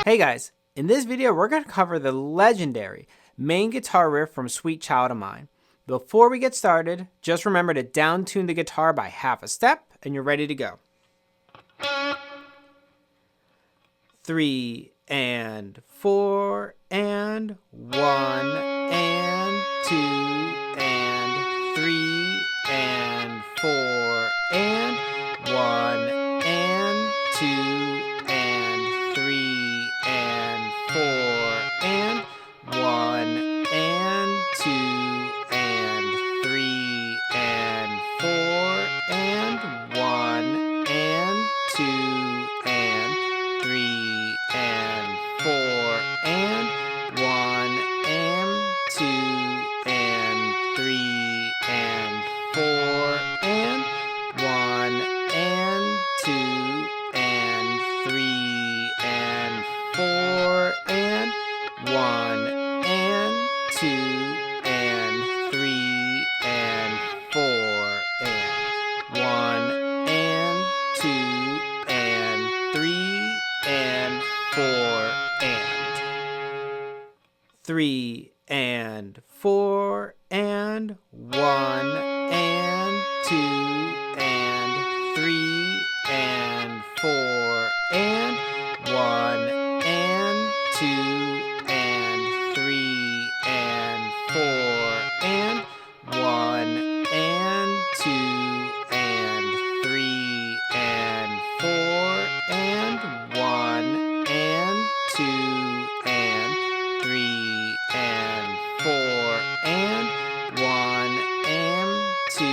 Hey guys, in this video we're going to cover the legendary main guitar riff from Sweet Child of Mine. Before we get started, just remember to down tune the guitar by half a step and you're ready to go. 3 and 4 and 1 and 2 and 3 and 4 and 1 and 2 and 3 and 4 and 1 and 2 and 3 and 4 and 1 and 2 and 3 and 4 and 1 and 2 and 3 and 4 and 1 and 2 and 3 and 4 and 1 and 2 and 3 and 4 and 1 and 2 and 3 and 4 and 3 and 4 and 1 and 2 and 3 and 4 and 1 and 2 and 3 and 4 and 1 and 2 and 3 and 4 and 1 and 2 and 3 and 4 and 1 and 2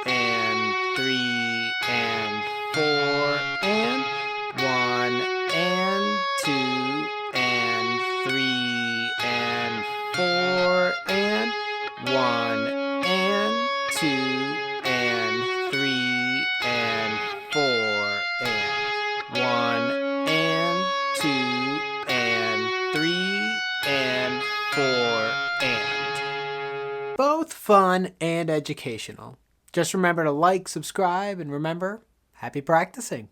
and 3 and 4 and 1 and 2 and 3 and 4 and 1 and 2 and 3 and 4 and 1 and 2 and 3 and 4 and both fun and educational. Just remember to like, subscribe, and remember, happy practicing.